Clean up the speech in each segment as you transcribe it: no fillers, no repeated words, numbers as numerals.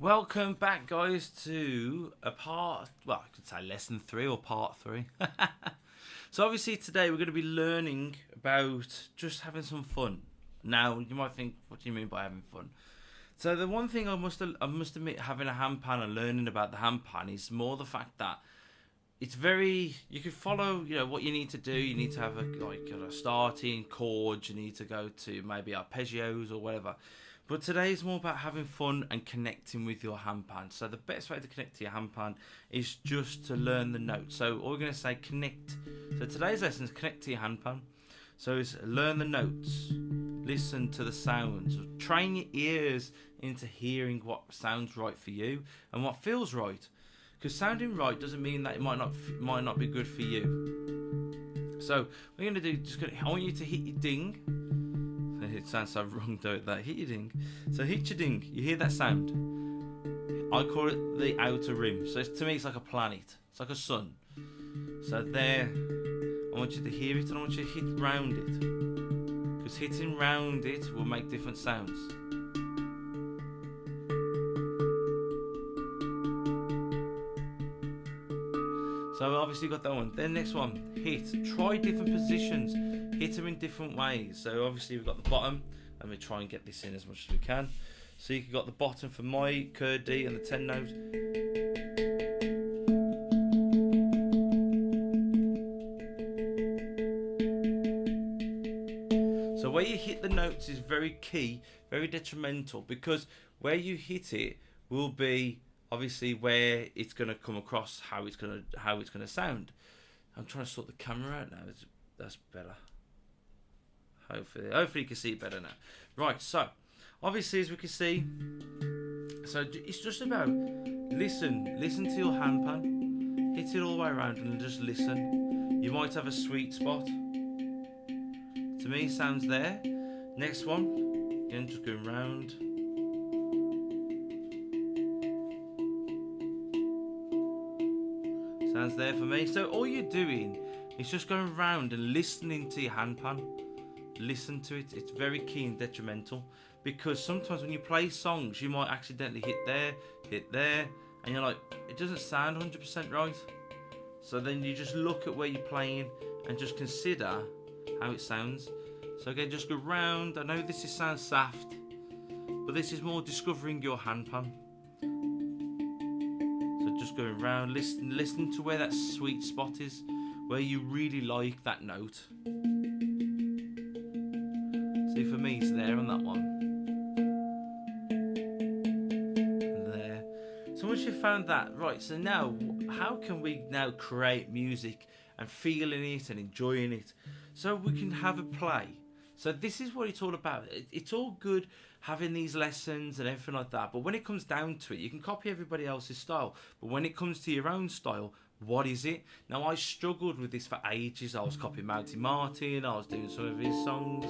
Welcome back, guys, to I could say lesson 3 or part 3. So obviously today we're going to be learning about just having some fun. Now, you might think, what do you mean by having fun? So the one thing I must admit, having a handpan and learning about the handpan is more the fact that it's very, you can follow, what you need to do. You need to have a starting chords, you need to go to maybe arpeggios or whatever. But today is more about having fun and connecting with your handpan. So the best way to connect to your handpan is just to learn the notes. So all we're going to say connect. So today's lesson is connect to your handpan. So it's learn the notes, listen to the sounds, train your ears into hearing what sounds right for you and what feels right. Because sounding right doesn't mean that it might not be good for you. So we're going to do, I want you to hit your ding. It sounds so wrong, don't that? Hit your ding. So hit your ding. You hear that sound? I call it the outer rim. So to me, it's like a planet. It's like a sun. So there, I want you to hear it and I want you to hit round it. Because hitting round it will make different sounds. So obviously you got that one. Then next one, hit. Try different positions. Hit them in different ways. So obviously we've got the bottom, and we try and get this in as much as we can. So you got the bottom for my curd D and the 10 note. So where you hit the notes is very key, very detrimental, because where you hit it will be obviously where it's going to come across, how it's going to sound. I'm trying to sort the camera out now. That's better. Hopefully you can see it better now. Right, so obviously as we can see, so it's just about listen to your handpan, hit it all the way around and just listen. You might have a sweet spot. To me, sounds there. Next one, again, just going round. Sounds there for me. So all you're doing is just going round and listening to your handpan. Listen to it. It's very key and detrimental, because sometimes when you play songs you might accidentally hit there, and you're like, it doesn't sound 100% right. So then you just look at where you're playing and just consider how it sounds. So again, just go round. I know this sounds soft, but this is more discovering your handpan. So just going round, listen to where that sweet spot is, where you really like that note. See, for me, it's there on that one. And there. So once you've found that, right, so now, how can we now create music and feeling it and enjoying it? So we can have a play. So this is what it's all about. It's all good having these lessons and everything like that, but when it comes down to it, you can copy everybody else's style. But when it comes to your own style, what is it? Now, I struggled with this for ages. I was copying Martin, I was doing some of his songs.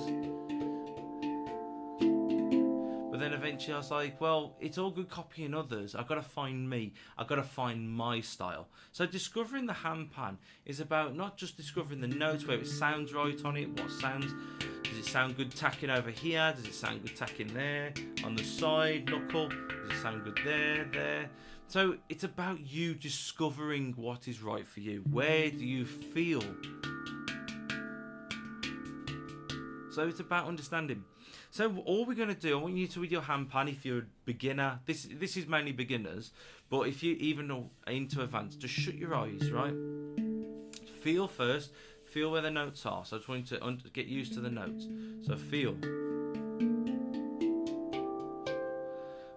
But then eventually I was like, well, it's all good copying others. I've got to find me. I've got to find my style. So discovering the handpan is about not just discovering the notes, where it sounds right on it, what sounds. Does it sound good tacking over here? Does it sound good tacking there? On the side knuckle? Does it sound good there? So it's about you discovering what is right for you. Where do you feel? So it's about understanding. So all we're going to do, I want you to, with your handpan, if you're a beginner, this is mainly beginners, but if you even are into advanced, just shut your eyes, right? Feel first, feel where the notes are. So I just want you to get used to the notes. So feel.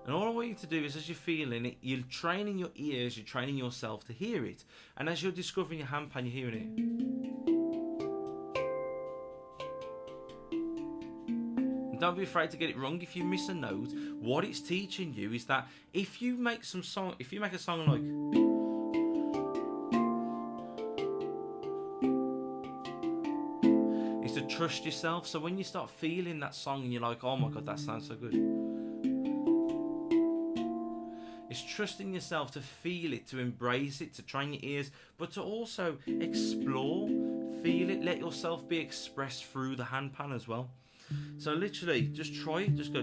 And all I want you to do is, as you're feeling it, you're training your ears, you're training yourself to hear it. And as you're discovering your handpan, you're hearing it. Don't be afraid to get it wrong. If you miss a note, what it's teaching you is that if you make a song like, is to trust yourself. So when you start feeling that song and you're like, oh my God, that sounds so good. It's trusting yourself to feel it, to embrace it, to train your ears, but to also explore, feel it, let yourself be expressed through the handpan as well. So literally, just try it. Just go,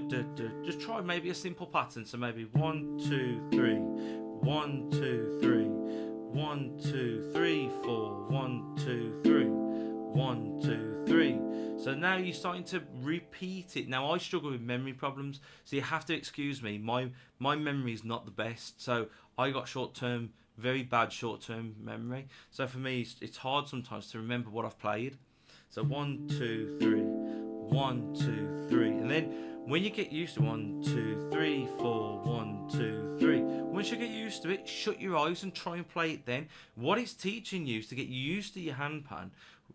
just try maybe a simple pattern. So maybe 1, 2, 3, 1, 2, 3, 1, 2, 3, 4, 1, 2, 3, 1, 2, 3. So now you're starting to repeat it. Now I struggle with memory problems, so you have to excuse me. My memory is not the best, so I got very bad short-term memory. So for me, it's hard sometimes to remember what I've played. So 1, 2, 3, 1, 2, 3, and then when you get used to 1, 2, 3, 4, 1, 2, 3, once you get used to it, shut your eyes and try and play it. Then what it's teaching you is to get used to your handpan,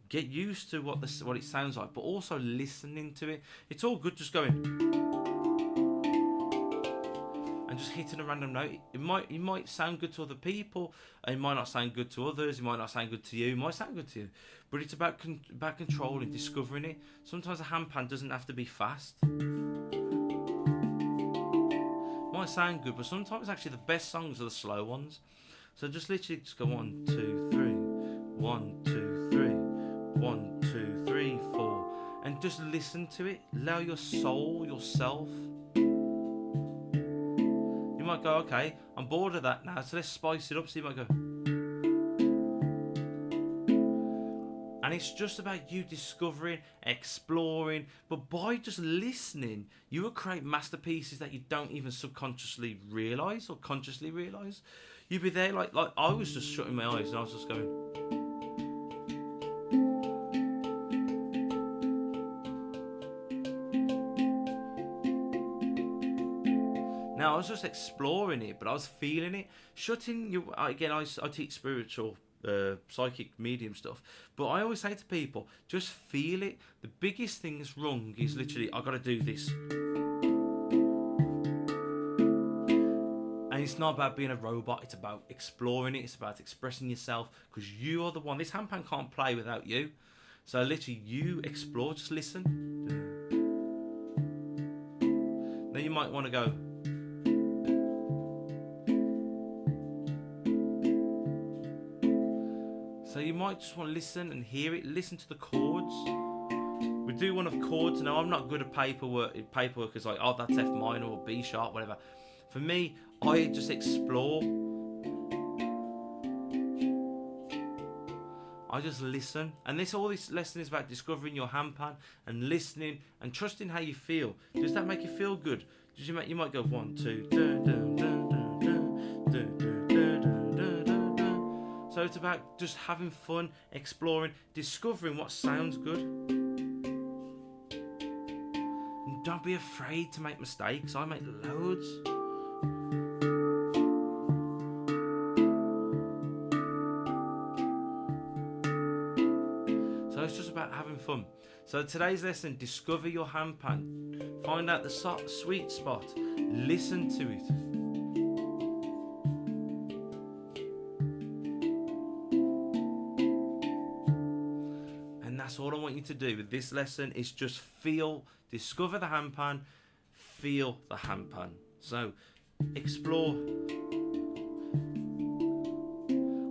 get used to what it sounds like, but also listening to it. It's all good just going and just hitting a random note. It might sound good to other people, and it might not sound good to others. It might not sound good to you. It might sound good to you, but it's about controlling, discovering it. Sometimes a handpan doesn't have to be fast. It might sound good, but sometimes actually the best songs are the slow ones. So just literally just go 1, 2, 3, 1, 2, 3, 1, 2, 3, 4, and just listen to it. Allow your soul, yourself. You might go, okay, I'm bored of that now, so let's spice it up. So you might go, and it's just about you discovering, exploring. But by just listening, you will create masterpieces that you don't even subconsciously realise or consciously realise. You'd be there like I was just shutting my eyes and I was just going. Now I was just exploring it, but I was feeling it. I teach spiritual, psychic, medium stuff, but I always say to people, just feel it. The biggest thing that's wrong is literally, I got to do this. And it's not about being a robot, it's about exploring it, it's about expressing yourself, because you are the one. This handpan can't play without you. So literally, you explore, just listen. Then you might want to go. So you might just want to listen and hear it, listen to the chords. We do one of chords. Now I'm not good at paperwork. Paperwork is like, oh, that's F minor or B sharp, whatever. For me, I just explore. I just listen. And all this lesson is about discovering your handpan and listening and trusting how you feel. Does that make you feel good? You might go 1, 2, dun, dun, dun, dun, dun, dun, dun, dun, dun, dun, dun. So it's about just having fun, exploring, discovering what sounds good. And don't be afraid to make mistakes. I make loads. So it's just about having fun. So today's lesson, discover your handpan. Find out the sweet spot. Listen to it. That's all I want you to do with this lesson is just discover the handpan, feel the handpan. So, explore.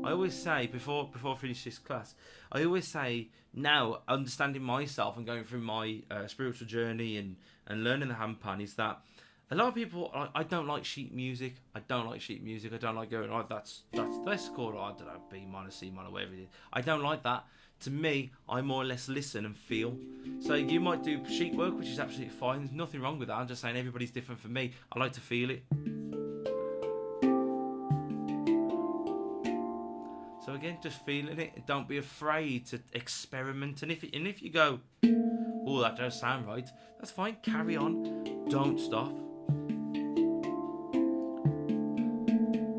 I always say, before I finish this class, I always say, now, understanding myself and going through my spiritual journey and learning the handpan, is that a lot of people, I don't like sheet music. I don't like going, oh, that's chord, I don't know, B minor, C minor, whatever it is. I don't like that. To me, I more or less listen and feel. So you might do sheet work, which is absolutely fine. There's nothing wrong with that. I'm just saying everybody's different. For me, I like to feel it. So again, just feeling it. Don't be afraid to experiment. And if you go, oh, that does sound right, that's fine. Carry on. Don't stop.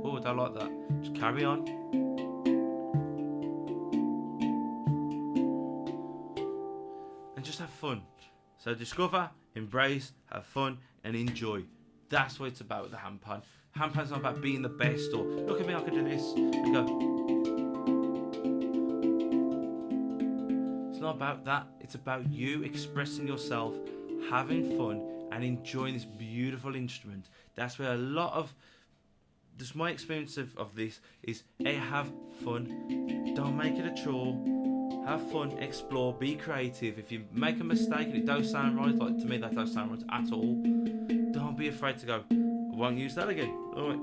Oh, I don't like that. Just carry on. Just have fun. So discover, embrace, have fun, and enjoy. That's what it's about with the handpan. Handpan's not about being the best or look at me, I can do this and go. It's not about that. It's about you expressing yourself, having fun, and enjoying this beautiful instrument. That's where a lot of just my experience of this is, have fun. Don't make it a chore. have fun, explore, be creative. If you make a mistake and it don't sound right, like to me that don't sound right at all, don't be afraid to go, I won't use that again. Alright.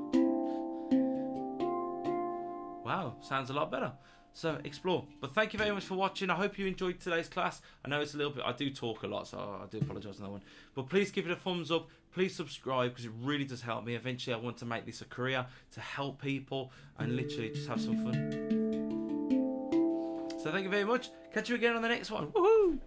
Wow, sounds a lot better. So explore. But thank you very much for watching. I hope you enjoyed today's class. I know it's a little bit, I do talk a lot, so I do apologise on that one. But please give it a thumbs up. Please subscribe, because it really does help me. Eventually I want to make this a career, to help people and literally just have some fun. So thank you very much. Catch you again on the next one. Woohoo!